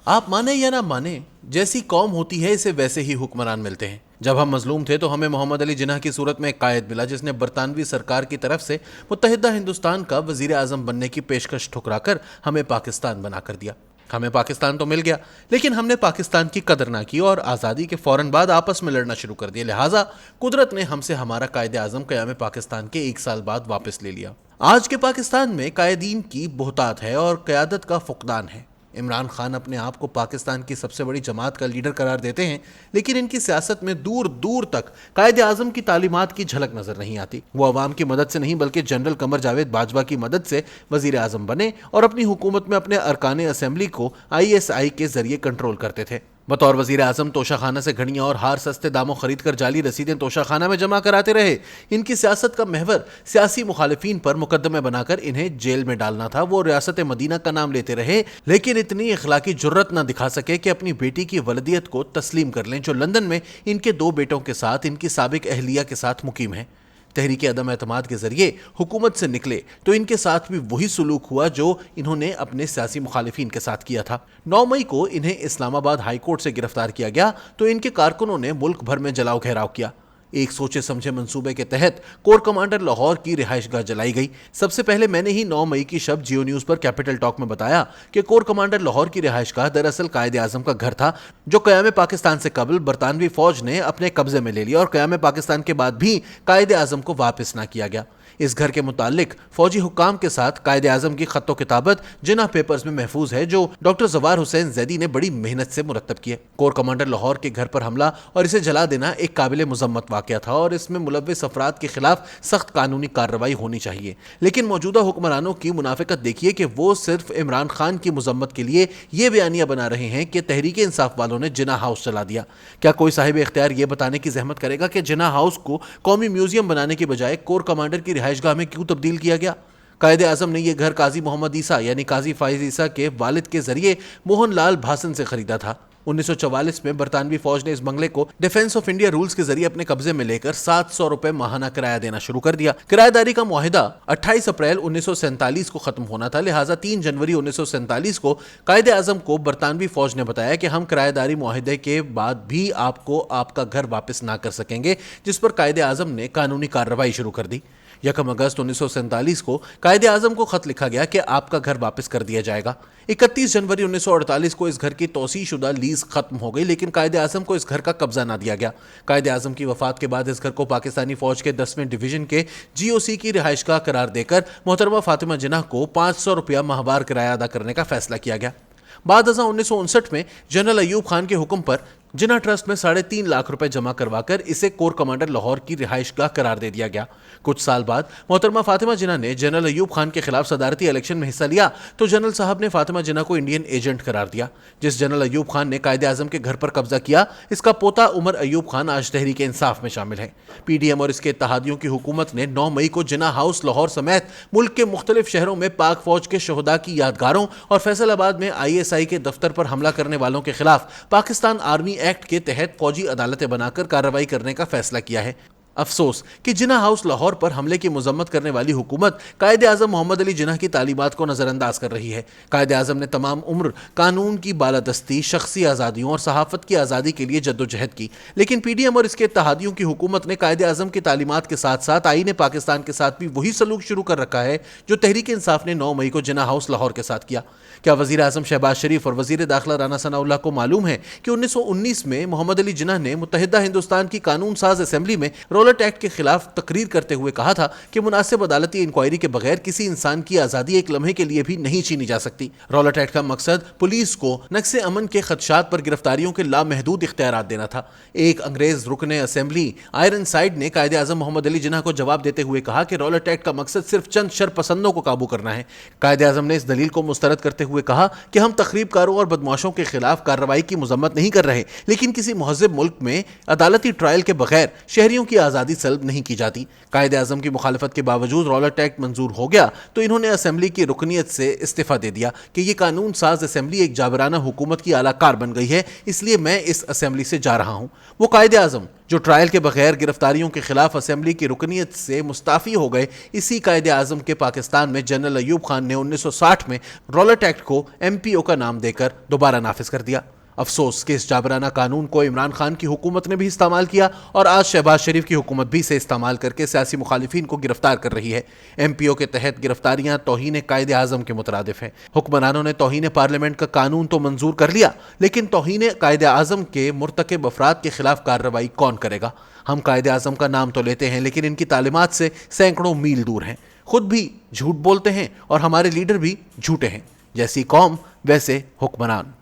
آپ مانے یا نہ مانے، جیسی قوم ہوتی ہے اسے ویسے ہی حکمران ملتے ہیں۔ جب ہم مظلوم تھے تو ہمیں محمد علی جناح کی صورت میں ایک قائد ملا جس نے برطانوی سرکار کی طرف سے متحدہ ہندوستان کا وزیر اعظم بننے کی پیشکش ٹھکرا کر ہمیں پاکستان بنا کر دیا۔ ہمیں پاکستان تو مل گیا، لیکن ہم نے پاکستان کی قدر نہ کی اور آزادی کے فوراً بعد آپس میں لڑنا شروع کر دیا۔ لہٰذا قدرت نے ہم سے ہمارا قائد اعظم قیام پاکستان کے 1 سال بعد واپس لے لیا۔ آج کے پاکستان میں قائدین کی بہتات ہے اور قیادت کا فقدان ہے۔ عمران خان اپنے آپ کو پاکستان کی سب سے بڑی جماعت کا لیڈر قرار دیتے ہیں، لیکن ان کی سیاست میں دور دور تک قائد اعظم کی تعلیمات کی جھلک نظر نہیں آتی۔ وہ عوام کی مدد سے نہیں بلکہ جنرل قمر جاوید باجوہ کی مدد سے وزیر اعظم بنے اور اپنی حکومت میں اپنے ارکان اسمبلی کو ISI کے ذریعے کنٹرول کرتے تھے۔ بطور وزیر اعظم توشہ خانہ سے گھڑیاں اور ہار سستے داموں خرید کر جعلی رسیدیں توشہ خانہ میں جمع کراتے رہے۔ ان کی سیاست کا محور سیاسی مخالفین پر مقدمے بنا کر انہیں جیل میں ڈالنا تھا۔ وہ ریاست مدینہ کا نام لیتے رہے لیکن اتنی اخلاقی جرت نہ دکھا سکے کہ اپنی بیٹی کی ولدیت کو تسلیم کر لیں جو لندن میں ان کے 2 بیٹوں کے ساتھ ان کی سابق اہلیہ کے ساتھ مقیم ہیں۔ تحریک عدم اعتماد کے ذریعے حکومت سے نکلے تو ان کے ساتھ بھی وہی سلوک ہوا جو انہوں نے اپنے سیاسی مخالفین کے ساتھ کیا تھا۔ 9 مئی کو انہیں اسلام آباد ہائی کورٹ سے گرفتار کیا گیا تو ان کے کارکنوں نے ملک بھر میں جلاؤ گھیراؤ کیا۔ ایک سوچے سمجھے منصوبے کے تحت کور کمانڈر لاہور کی رہائش گاہ جلائی گئی۔ سب سے پہلے میں نے ہی 9 مئی کی شب جیو نیوز پر کیپٹل ٹاک میں بتایا کہ کور کمانڈر لاہور کی رہائش گاہ دراصل قائد اعظم کا گھر تھا جو قیام پاکستان سے قبل برطانوی فوج نے اپنے قبضے میں لے لیا اور قیام پاکستان کے بعد بھی قائد اعظم کو واپس نہ کیا گیا۔ اس گھر کے متعلق فوجی حکام کے ساتھ قائد اعظم کی خط و کتابت جناح پیپرز میں محفوظ ہے جو ڈاکٹر زوار حسین زیدی نے بڑی محنت سے مرتب کیے۔ کور کمانڈر لاہور کے گھر پر حملہ اور اسے جلا دینا ایک قابل مذمت واقعہ تھا اور اس میں ملوث افراد کے خلاف سخت قانونی کارروائی ہونی چاہیے، لیکن موجودہ حکمرانوں کی منافقت دیکھیے کہ وہ صرف عمران خان کی مذمت کے لیے یہ بیانیہ بنا رہے ہیں کہ تحریک انصاف والوں نے جناح ہاؤس چلا دیا۔ کیا کوئی صاحب اختیار یہ بتانے کی زحمت کرے گا کہ جناح ہاؤس کو قومی میوزیم بنانے کی بجائے کور کمانڈر کی رہائش گاہ میں کیوں تبدیل کیا گیا؟ قائد اعظم نے یہ گھر قاضی محمد عیسیٰ یعنی قاضی فائز عیسیٰ کے والد کے ذریعے موہن لال بھاسن سے خریدا تھا۔ 1944 میں برطانوی فوج نے اس بنگلے کو ڈیفنس آف انڈیا رولز کے ذریعے اپنے قبضے میں لے کر 700 روپے ماہانہ کرایہ دینا شروع کر دیا۔ کرایہ داری کا معاہدہ 28 اپریل 1947 کو ختم ہونا تھا، لہٰذا 3 جنوری 1947 کو قائد اعظم کو برطانوی فوج نے بتایا کہ ہم کرایہ داری معاہدے کے بعد بھی آپ کو آپ کا گھر واپس نہ کر سکیں گے، جس پر قائد اعظم نے قانونی کارروائی شروع کر دی۔ 1 اگست 1947 کو قائد اعظم کو خط لکھا گیا کہ آپ کا گھر واپس کر دیا جائے گا۔ 31 جنوری 1948 کو اس گھر کی توسیع شدہ لیز ختم ہو گئی لیکن قائد اعظم کو اس گھر کا قبضہ نہ دیا گیا۔ قائد اعظم کی وفات کے بعد اس گھر کو پاکستانی فوج کے 10ویں ڈویژن کے GOC کی رہائش گاہ قرار دے کر محترمہ فاطمہ جناح کو 500 روپیہ ماہوار کرایہ ادا کرنے کا فیصلہ کیا گیا۔ بعد ازاں 1959 میں جنرل ایوب خان کے حکم پر جناح ٹرسٹ میں 3.5 لاکھ روپے جمع کروا کر اسے کور کمانڈر لاہور کی رہائش گاہ قرار دے دیا گیا۔ کچھ سال بعد محترمہ فاطمہ جناح نے جنرل ایوب خان کے خلاف صدارتی الیکشن میں حصہ لیا تو جنرل صاحب نے فاطمہ جناح کو انڈین ایجنٹ قرار دیا۔ جس جنرل ایوب خان نے قائد اعظم کے گھر پر قبضہ کیا، اس کا پوتا عمر ایوب خان آج تحریک انصاف میں شامل ہے۔ PDM اور اس کے اتحادیوں کی حکومت نے 9 مئی کو جناح ہاؤس لاہور سمیت ملک کے مختلف شہروں میں پاک فوج کے شہداء کی یادگاروں اور فیصل آباد میں ISI کے دفتر پر حملہ کرنے والوں کے خلاف پاکستان آرمی ایکٹ کے تحت فوجی عدالتیں بنا کر کارروائی کرنے کا فیصلہ کیا ہے۔ افسوس کہ جناح ہاؤس لاہور پر حملے کی مذمت کرنے والی حکومت قائد اعظم محمد علی جناح کی تعلیمات کو نظر انداز کر رہی ہے۔ قائد اعظم نے تمام عمر قانون کی بالادستی، شخصی آزادیوں اور صحافت کی آزادی کے لیے جدوجہد کی، لیکن PDM اور اس کے اتحادیوں کی حکومت نے قائد اعظم کی تعلیمات کے ساتھ ساتھ آئین پاکستان کے ساتھ بھی وہی سلوک شروع کر رکھا ہے جو تحریک انصاف نے 9 مئی کو جناح ہاؤس لاہور کے ساتھ کیا۔ کیا وزیر اعظم شہباز شریف اور وزیر داخلہ رانا ثناء اللہ کو معلوم ہے کہ 1919 میں محمد علی جناح نے متحدہ ہندوستان کی قانون ساز اسمبلی میں رولٹ ایکٹ کے خلاف تقریر کرتے ہوئے کہا تھا کہ مناسب عدالتی انکوائری کے بغیر کسی انسان کی آزادی ایک لمحے کے لیے بھی نہیں چھینی جا سکتی۔ رولٹ ایکٹ کا مقصد پولیس کو نقص امن کے خدشات پر گرفتاریوں کے لامحدود اختیارات دینا تھا۔ ایک انگریز رکن اسمبلی آئرن سائیڈ نے قائد اعظم محمد علی جناح کو جواب دیتے ہوئے کہا کہ رولٹ ایکٹ کا مقصد صرف چند شرپسندوں کو قابو کرنا ہے۔ قائد اعظم نے اس دلیل کو مسترد کرتے ہوئے کہا کہ ہم تخریب کاروں اور بدمعاشوں کے خلاف کارروائی کی مذمت نہیں کر رہے، لیکن کسی مہذب ملک میں عدالتی ٹرائل کے بغیر شہریوں کی آزادی آزادی سلب نہیں کی جاتی۔ قائد اعظم کی مخالفت کے باوجود رولٹ ایکٹ منظور ہو گیا تو انہوں نے اسمبلی کی رکنیت سے استعفیٰ دے دیا کہ یہ قانون ساز اسمبلی ایک جابرانہ حکومت کی اعلیٰ کار بن گئی ہے، اس لیے میں اس اسمبلی سے جا رہا ہوں۔ وہ قائد اعظم جو ٹرائل کے بغیر گرفتاریوں کے خلاف اسمبلی کی رکنیت سے مستعفی ہو گئے، اسی قائد اعظم کے پاکستان میں جنرل ایوب خان نے 1960 میں رولٹ ایکٹ کو MPO کا نام دے کر دوبارہ نافذ کر دیا۔ افسوس کہ اس جابرانہ قانون کو عمران خان کی حکومت نے بھی استعمال کیا اور آج شہباز شریف کی حکومت بھی اسے استعمال کر کے سیاسی مخالفین کو گرفتار کر رہی ہے۔ MPO کے تحت گرفتاریاں توہین قائد اعظم کے مترادف ہیں۔ حکمرانوں نے توہین پارلیمنٹ کا قانون تو منظور کر لیا، لیکن توہین قائد اعظم کے مرتکب افراد کے خلاف کارروائی کون کرے گا؟ ہم قائد اعظم کا نام تو لیتے ہیں لیکن ان کی تعلیمات سے سینکڑوں میل دور ہیں، خود بھی جھوٹ بولتے ہیں اور ہمارے لیڈر بھی جھوٹے ہیں۔ جیسی قوم ویسے حکمران۔